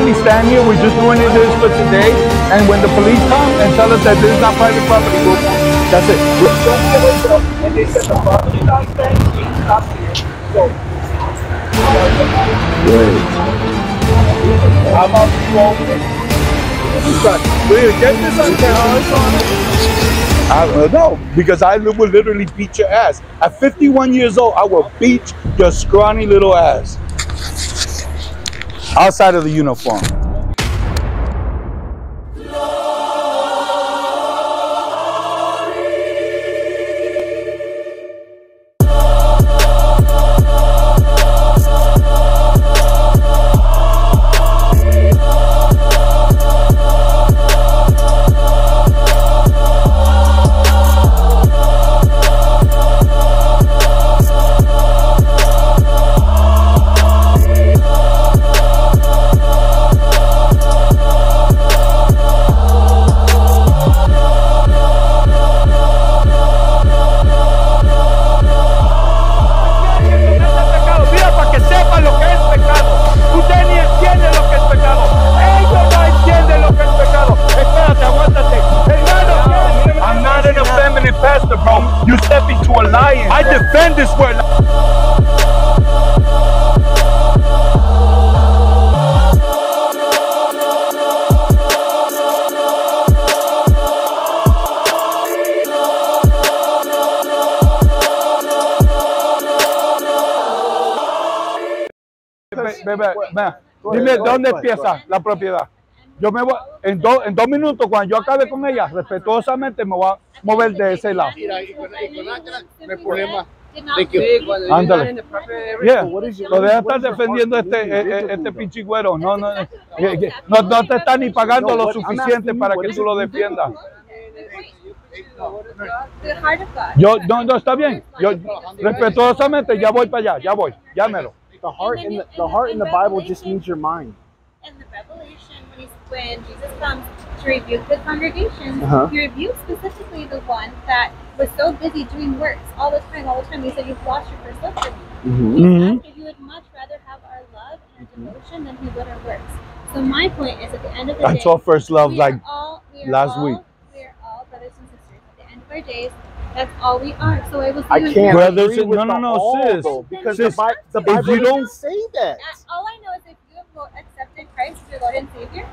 literally stand here. We're just doing this for today. And when the police come and tell us that this is not private property, that's it. And they said the property line thing, we stopped here. So, how about you open it? Will you get this on camera? I don't know, because I will literally beat your ass. At 51 years old, I will beat your scrawny little ass. Outside of the uniform. You step into a lion. I defend this word. Dime, ¿dónde empieza la propiedad? Yo me voy, en dos minutos, cuando yo acabe con ella, respetuosamente me voy a mover de ese lado. Mira, y con Ángela no hay problema. Ándale. Lo deja estar defendiendo este pinche güero. No te está ni pagando lo suficiente para que tú lo defiendas. No, está bien. Yo respetuosamente ya voy para allá, llámelo. The heart in the Bible just means your mind. In the Revelation, when Jesus comes to rebuke the congregation, he rebukes specifically the one that was so busy doing works all the time. He said, you've lost your first love for me. He would much rather have our love and our devotion than he would our works. So my point is, at the end of the day, I saw first love like last week. We are all brothers and sisters. At the end of our days, that's all we are. So I will see I can't brothers agree with sis. Though, because sis, the Bible don't say that. All I know is if you have accepted Christ as your Lord and Savior,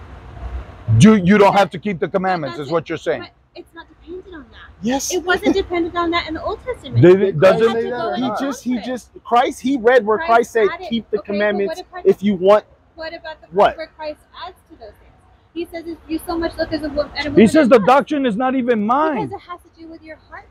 you don't have to keep the commandments, is what you're saying. But it's not dependent on that. Yes. It wasn't dependent on that in the Old Testament. Christ, he read where Christ said, keep the commandments if you want. What about the part where Christ adds to those things? He says if you so much look as a woman. He says the doctrine is not even mine. Because it has to do with your heart.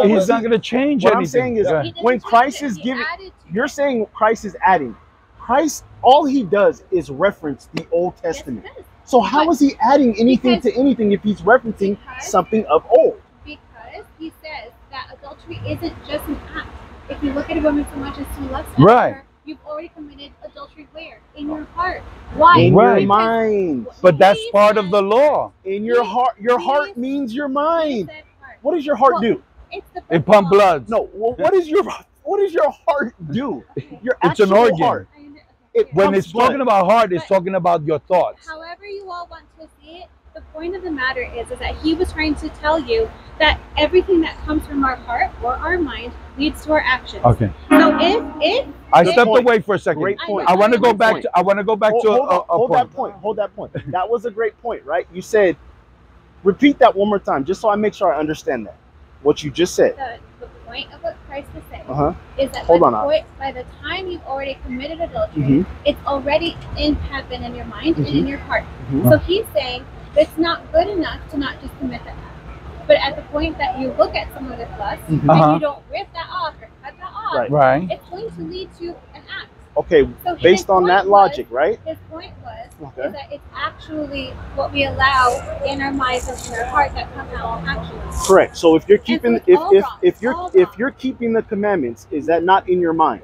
He's not going to change what anything. What I'm saying is, when Christ is giving, you're saying Christ is adding. Christ, all he does is reference the Old Testament. Yes, so how is he adding anything to anything if he's referencing something of old? Because he says that adultery isn't just an act. If you look at a woman so much as to lust right. her, you've already committed adultery where? In your heart. Why? In right. your mind. But that's part of the law. In your heart. Your heart means your mind. What does your heart do? It pumps blood. No. What does your heart do? Your it's an organ. Heart. When it's talking about heart, it's talking about your thoughts. However you all want to see it, the point of the matter is that he was trying to tell you that everything that comes from our heart or our mind leads to our actions. Okay. So if I stepped away for a second. Great point. I want to go back to. Hold that point. Hold that point. That was a great point, right? You said, repeat that one more time, just so I make sure I understand that. What you just said. The point of what Christ was saying is that by the time you've already committed adultery, it's already in heaven in your mind and in your heart. So he's saying it's not good enough to not just commit that act. But at the point that you look at someone with lust and you don't rip that off or cut that off, it's going to lead to an act. Okay, so based on that logic, right? His point was is that it's actually what we allow in our minds and in our heart that come out in actions. Correct. So if you're keeping if you're keeping the commandments, is that not in your mind?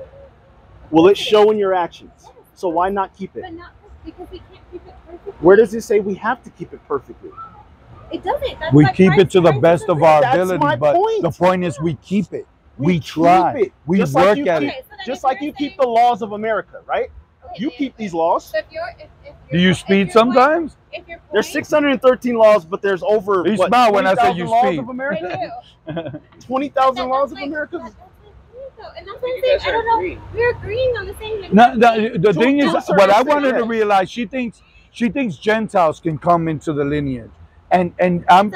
Will it show in your actions? So why not keep it? But not because we can't keep it perfectly. Where does it say we have to keep it perfectly? It doesn't. That's we keep it to the best of our ability, but point. The point is we keep it. We try. We just work like at it. Just like you keep the laws of America, right? You keep these laws. So if Do you speed sometimes? There's 613 laws, but there's over You smile when I say 20,000 you laws speed. of America. 20,000 laws of America. And that's what I'm saying. I don't know. We're agreeing on the same. No, the thing is, what I wanted to realize, she thinks Gentiles can come into the lineage, and I'm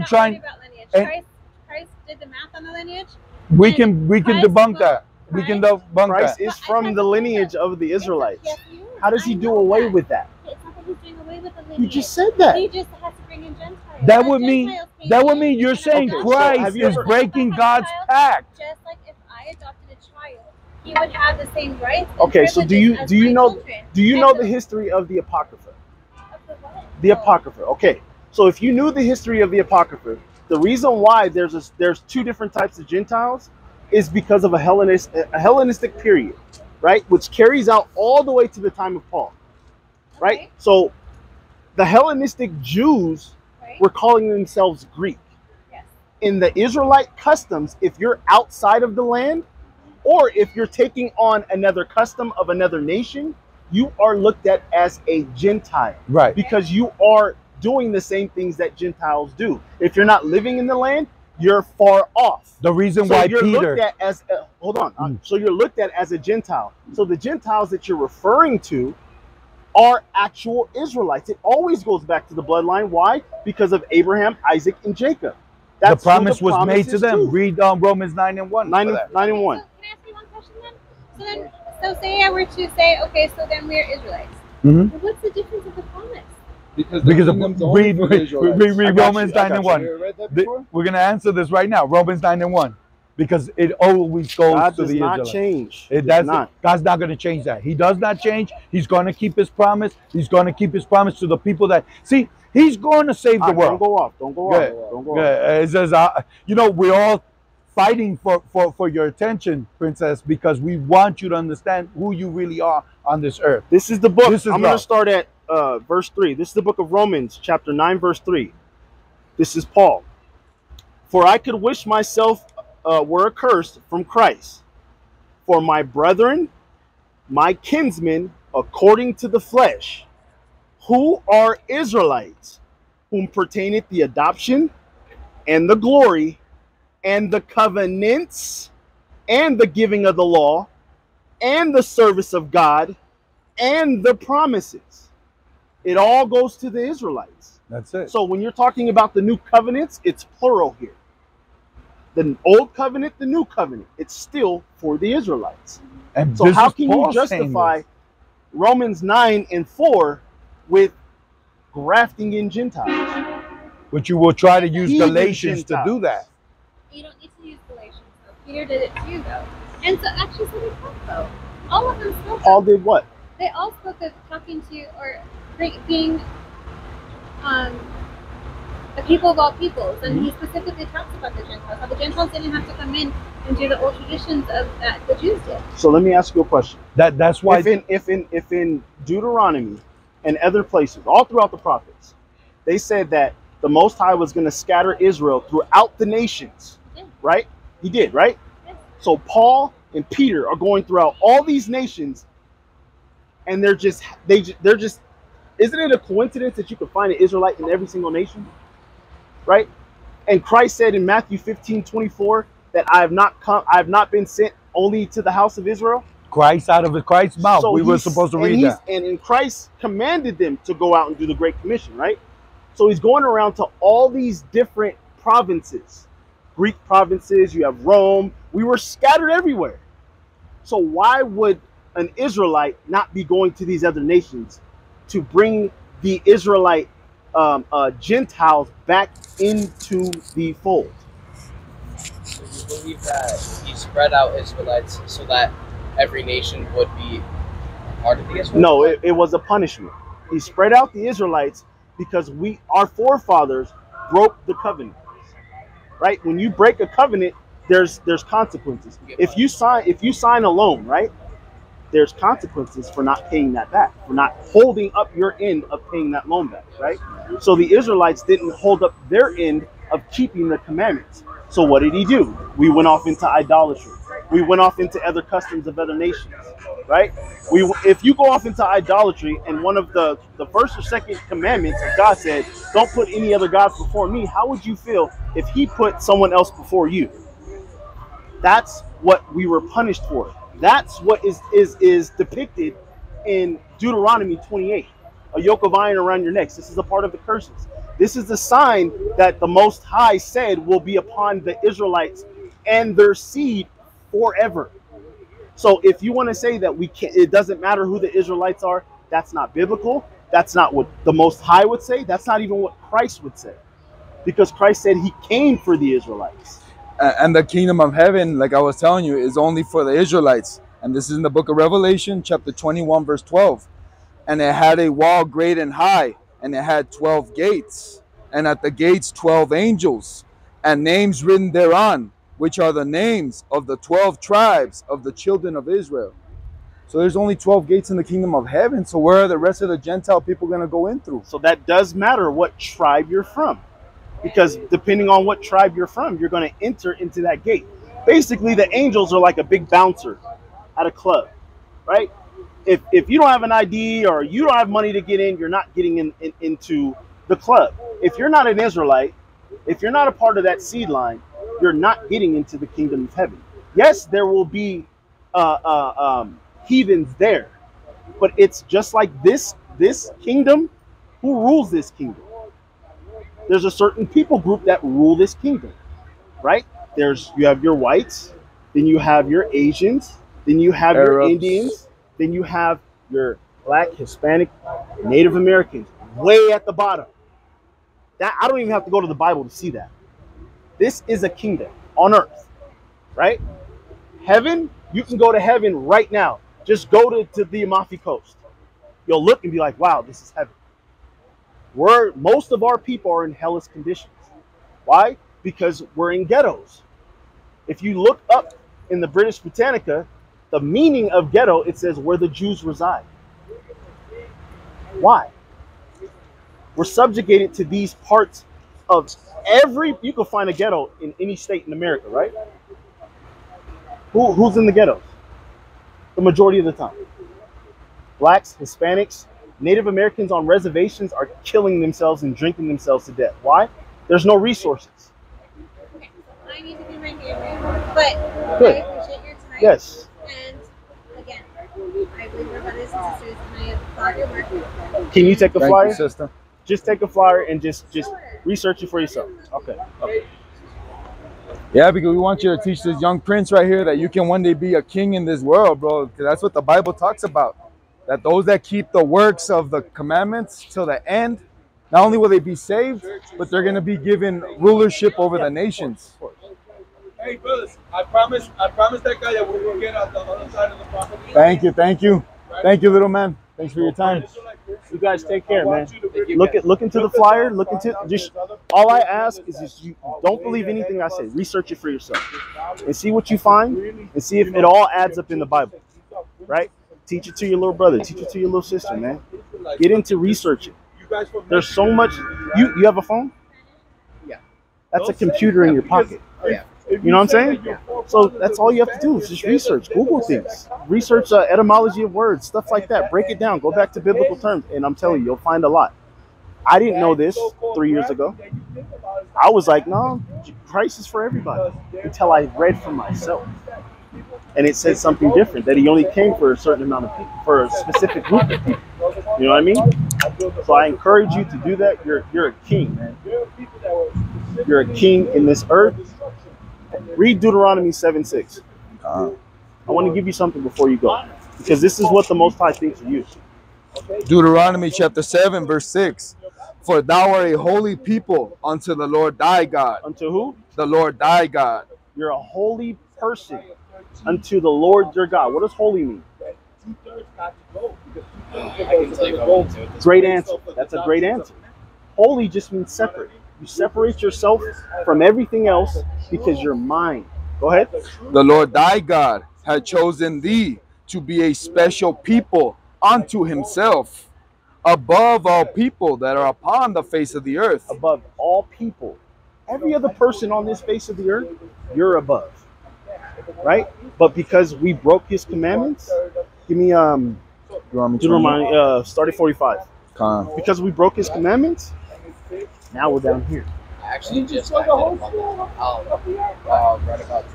trying. About lineage. Christ did the math on the lineage. We can debunk that. We can debunk that. Christ is from the lineage of the Israelites. Yes, how does he do away with that? It's not that he's doing away with the lineage. You just said that. He just has to bring in Gentiles. That would mean you're saying Christ is breaking God's pact. Just like if I adopted a child, he would have the same rights. Okay, so do you know the history of the Apocrypha? Of the what? The Apocrypha. Okay, so if you knew the history of the Apocrypha, the reason why there's two different types of Gentiles is because of a Hellenistic period, right, which carries out all the way to the time of Paul, right? Okay. So the Hellenistic Jews were calling themselves Greek. Yes. In the Israelite customs, if you're outside of the land, or if you're taking on another custom of another nation, you are looked at as a Gentile, right? Because you are doing the same things that Gentiles do. If you're not living in the land, you're far off. The reason why you're Peter looked at as so you're looked at as a Gentile. So the Gentiles that you're referring to are actual Israelites. It always goes back to the bloodline. Why? Because of Abraham, Isaac, and Jacob. That's the promise was made to them. Read Romans 9:1. 9:1. So, can I ask you one question then? So say I were to say, okay, so then we're Israelites. Mm-hmm. But what's the difference of the promise? Because read Romans 9:1. We're gonna answer this right now. Romans 9:1. Because it always goes to the Israelites. Change. God's not going to change that. He does not change. He's going to keep his promise. He's going to keep his promise to the people that see. He's going to save the world. Don't go off. It says, we're all fighting for your attention, Princess, because we want you to understand who you really are on this earth. This is the book. I'm going to start at verse 3. This is the book of Romans, chapter 9, verse 3. This is Paul. For I could wish myself were accursed from Christ, for my brethren, my kinsmen, according to the flesh, who are Israelites, whom pertaineth the adoption, and the glory, and the covenants, and the giving of the law, and the service of God, and the promises. It all goes to the Israelites. That's it. So when you're talking about the new covenants, it's plural here. The old covenant, the new covenant, it's still for the Israelites. And so how can you justify Romans 9:4 with grafting in Gentiles? But you will try to use Galatians to do that. You don't need to use Galatians, though. Peter did it too, though. And so actually, so did Paul, though. All of them spoke. Paul did what? They all spoke of talking to or being the people of all peoples, and he specifically talks about the Gentiles. How the Gentiles didn't have to come in and do the old traditions of that the Jews did. So let me ask you a question. That's why if in Deuteronomy and other places, all throughout the prophets, they said that the Most High was going to scatter Israel throughout the nations, right? He did, right? Yes. So Paul and Peter are going throughout all these nations, and they're just. Isn't it a coincidence that you can find an Israelite in every single nation? Right? And Christ said in Matthew 15:24 that I have not been sent only to the house of Israel. Christ out of Christ's mouth. So we were supposed to read that. And Christ commanded them to go out and do the Great Commission, right? So he's going around to all these different provinces. Greek provinces, you have Rome. We were scattered everywhere. So why would an Israelite not be going to these other nations to bring the Israelite Gentiles back into the fold? So you believe that he spread out Israelites so that every nation would be part of the Israelites? No, it was a punishment. He spread out the Israelites because our forefathers broke the covenant. Right? When you break a covenant, there's consequences. If you sign a loan, right? There's consequences for not paying that back, for not holding up your end of paying that loan back, right? So the Israelites didn't hold up their end of keeping the commandments. So what did he do? We went off into idolatry. We went off into other customs of other nations, right? If you go off into idolatry, and one of the first or second commandments of God said, don't put any other gods before me, how would you feel if he put someone else before you? That's what we were punished for. That's what is depicted in Deuteronomy 28. A yoke of iron around your necks. This is a part of the curses. This is the sign that the Most High said will be upon the Israelites and their seed forever. So if you want to say that it doesn't matter who the Israelites are, that's not biblical. That's not what the Most High would say. That's not even what Christ would say. Because Christ said he came for the Israelites. And the kingdom of heaven, like I was telling you, is only for the Israelites. And this is in the book of Revelation, chapter 21, verse 12. And it had a wall great and high, and it had 12 gates, and at the gates 12 angels, and names written thereon, which are the names of the 12 tribes of the children of Israel. So there's only 12 gates in the kingdom of heaven. So where are the rest of the Gentile people going to go in through? So that does matter what tribe you're from. Because depending on what tribe you're from, you're going to enter into that gate. Basically, the angels are like a big bouncer at a club, right? If you don't have an ID or you don't have money to get in, you're not getting into the club. If you're not an Israelite, if you're not a part of that seed line, you're not getting into the kingdom of heaven. Yes, there will be heathens there, but it's just like this kingdom. Who rules this kingdom? There's a certain people group that rule this kingdom, right? You have your whites, then you have your Asians, then you have Arabs, your Indians, then you have your Black, Hispanic, Native Americans, way at the bottom. That I don't even have to go to the Bible to see that. This is a kingdom on earth, right? Heaven, you can go to heaven right now. Just go to the Amalfi Coast. You'll look and be like, wow, this is heaven. Most of our people are in hellish conditions. Why? Because we're in ghettos. If you look up in the British Britannica, the meaning of ghetto, it says where the Jews reside. Why? We're subjugated to these parts of you can find a ghetto in any state in America, right? Who's in the ghettos? The majority of the time. Blacks, Hispanics, Native Americans on reservations are killing themselves and drinking themselves to death. Why? There's no resources. Okay, so I need to do my hair, but good. I appreciate your time. Yes. And again, I believe our brothers and sisters, and I applaud your work. Can you take a flyer? Thank you, sister. Just take a flyer and just research it for yourself. Okay. Yeah, because we want you to teach this young prince right here that you can one day be a king in this world, bro. Because that's what the Bible talks about. That those that keep the works of the commandments till the end, not only will they be saved, but they're going to be given rulership over the nations. Hey, brothers, I promise that guy that we will get out the other side of the property. Thank you, thank you. Thank you, little man. Thanks for your time. You guys take care, man. Look into the flyer. Look into just. All I ask is just you don't believe anything I say. Research it for yourself and see what you find, and see if it all adds up in the Bible. Right? Teach it to your little brother. Teach it to your little sister, man. Get into researching. There's so much. You have a phone? Yeah. That's a computer in your pocket. Yeah. You know what I'm saying? So that's all you have to do is just research. Google things. Research etymology of words, stuff like that. Break it down. Go back to biblical terms. And I'm telling you, you'll find a lot. I didn't know this 3 years ago. I was like, no, Christ is for everybody. Until I read for myself. And it said something different, that he only came for a certain amount of people, for a specific group of people. You know what I mean? So I encourage you to do that. You're a king, man. You're a king in this earth. Read Deuteronomy 7:6. I want to give you something before you go, because this is what the Most High thinks of you. Deuteronomy chapter 7, verse 6. For thou art a holy people unto the Lord thy God. Unto who? The Lord thy God. You're a holy person unto the Lord your God. What does holy mean? Great answer. That's a great answer. Holy just means separate. You separate yourself from everything else because you're mine. Go ahead. The Lord thy God had chosen thee to be a special people unto himself, above all people that are upon the face of the earth. Above all people. Every other person on this face of the earth, you're above. right? But because we broke his commandments, give me Deuteronomy start at 45. Because we broke his commandments, now we're down here. Actually just read about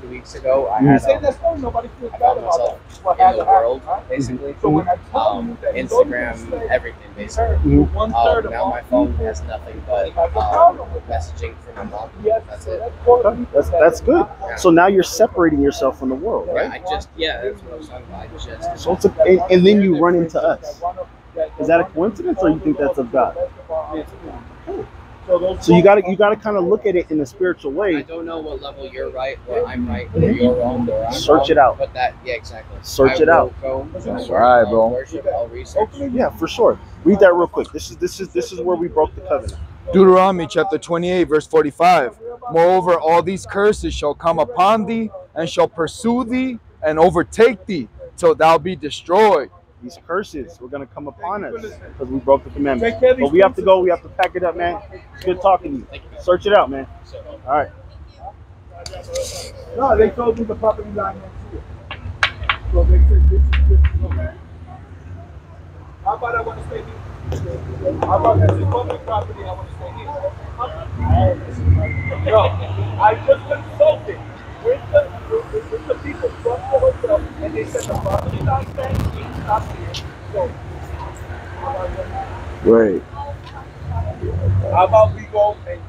2 weeks ago. I had I found myself in the world, basically. Instagram, everything, basically. Now my phone has nothing but messaging from my mom. That's it. Okay. That's good. Yeah. So now you're separating yourself from the world, right? Yeah, that's what I was talking about. So it's and then you run into us. Is that a coincidence, or you think that's of God? So you gotta kind of look at it in a spiritual way. I don't know what level you're right, or I'm right, or you're wrong, or I'm Search it out. But that, yeah, exactly. Search it out. That's right, bro. Worship, I'll research. Yeah, for sure. Read that real quick. This is where we broke the covenant. Deuteronomy chapter 28, verse 45. Moreover, all these curses shall come upon thee, and shall pursue thee, and overtake thee, till thou be destroyed. These curses were going to come upon us because we broke the commandments. But we have to go. We have to pack it up, man. It's good talking to you. Search it out, man. All right. No, they told me the property line next year. So they said this is okay. How about I want to stay here? How about this is public property? I want to stay here. No, I just consulted with the people from the hotel, and they said the property line stands here. So, Wait. how about we go and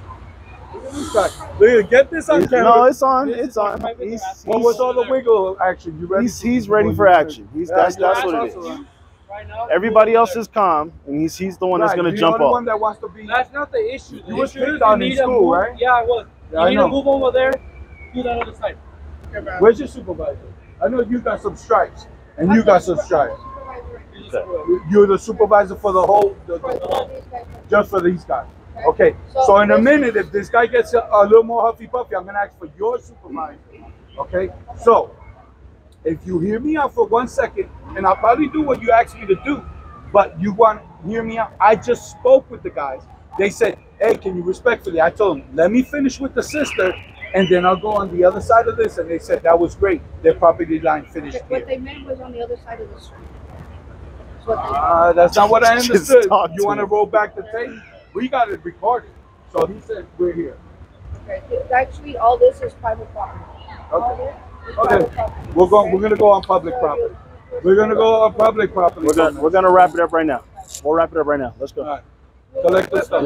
get this on camera? No, it's on. It's on. What was all the wiggle action? You ready? He's ready for action. That's what it is. Everybody else is calm, and he's the one that's going to jump off. One that wants to be. That's not the issue. You were kicked out in school, right? Yeah, I was. Yeah, you need to move over there, do that other side. Where's your supervisor? I know you got some stripes, and you got some stripes. You're the supervisor for the whole, just for these guys. Okay, so in a minute, if this guy gets a little more huffy puffy, I'm going to ask for your supervisor. Okay, so if you hear me out for 1 second, and I'll probably do what you asked me to do, but you want to hear me out. I just spoke with the guys. They said, hey, can you respectfully? I told them, let me finish with the sister, and then I'll go on the other side of this. And they said that was great. Their property line finished here. What they meant was on the other side of the street. That's not what I understood. You want to roll back the tape? We got it recorded. So he said, we're here. Okay. Actually, all this is private property. Okay. We're gonna go on public property. We're gonna go on public property. We're gonna wrap it up right now. We'll wrap it up right now. Let's go. All right. Collect this stuff.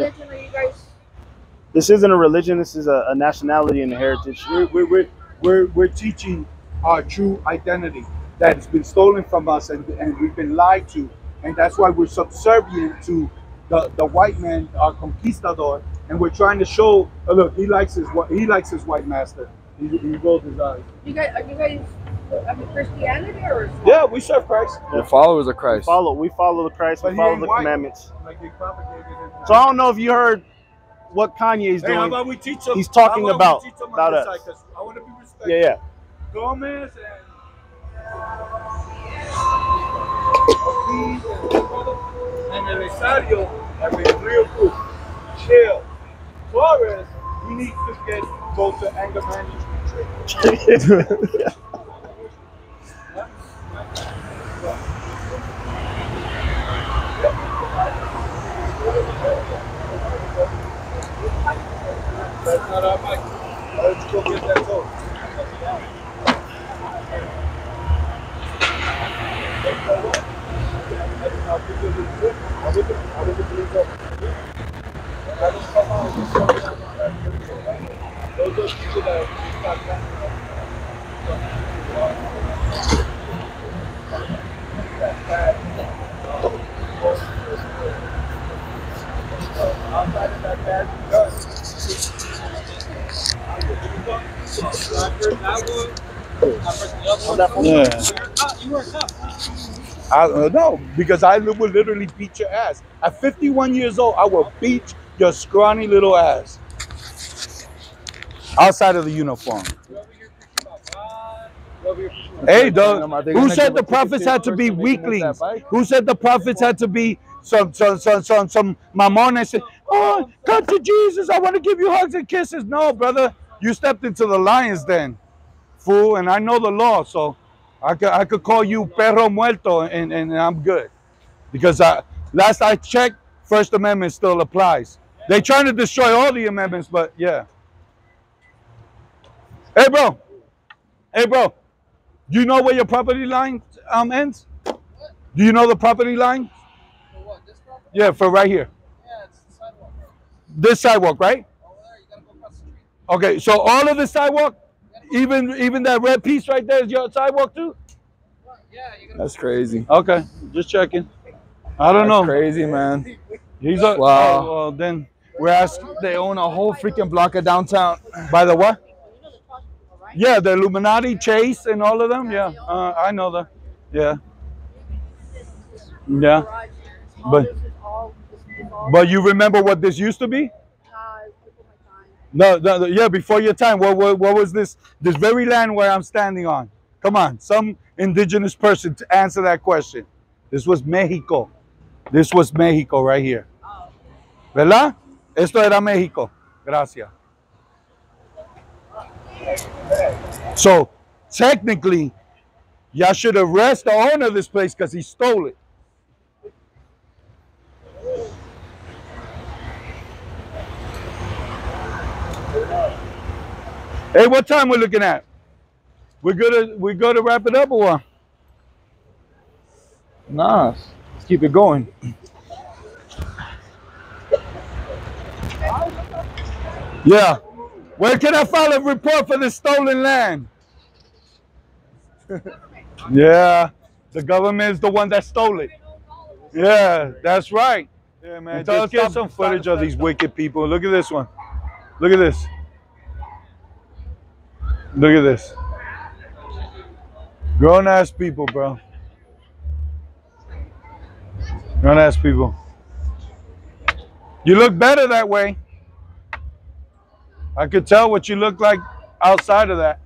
This isn't a religion. This is a nationality and a heritage. We're teaching our true identity that has been stolen from us, and we've been lied to, and that's why we're subservient to the white man, our conquistador, and we're trying to show. Oh, look, he likes his white master. He rolls his eyes. Are you guys Christianity or? Yeah, we serve Christ. We're followers of Christ. We follow the Christ. We follow the commandments. Like they propagated it. So I don't know if you heard what Kanye's doing. How about we teach them? He's talking about us. I want to be respectful. Yeah. Gomez and Elisario have been real good. Chill. Torres, he needs to go to anger management training. That's not our mic. Let's go get that told. No, because I will literally beat your ass. At 51 years old, I will beat your scrawny little ass. Outside of the uniform. Hey, dog. Who said the prophets had to be weaklings? Who said the prophets had to be some mamones? Say, oh, come to Jesus. I want to give you hugs and kisses. No, brother. You stepped into the lion's den. fool, and I know the law, so I could call you perro muerto, and I'm good. Because last I checked, First Amendment still applies. They're trying to destroy all the amendments, but yeah. Hey, bro. Hey, bro. Do you know where your property line ends? Do you know the property line? For what? This property? Yeah, for right here. Yeah, it's the sidewalk. This sidewalk, right? Over there, you gotta go across the street. Okay, so all of the sidewalk, even that red piece right there is your sidewalk too? Yeah, you gotta That's crazy. Okay, just checking. I don't know. Crazy, man. He's a, Wow. oh, well, then we're asking. They own a whole freaking block of downtown. By the what? Yeah, the Illuminati, Chase, and all of them. Yeah, I know them. Yeah. Yeah. But you remember what this used to be? No, yeah, before your time. What was this very land where I'm standing on? Come on, some indigenous person to answer that question. This was Mexico. This was Mexico right here. ¿Verdad? Esto era Mexico. Gracias. So, technically, y'all should arrest the owner of this place because he stole it. Hey, what time we're looking at? We good to wrap it up or what? Nah, let's keep it going. Yeah. Where can I file a report for this stolen land? Yeah, the government is the one that stole it. Yeah, that's right. Yeah, man. Let's get some footage of these wicked people. Look at this one. Look at this. Look at this. Grown ass people, bro. Grown ass people. You look better that way. I could tell what you look like outside of that.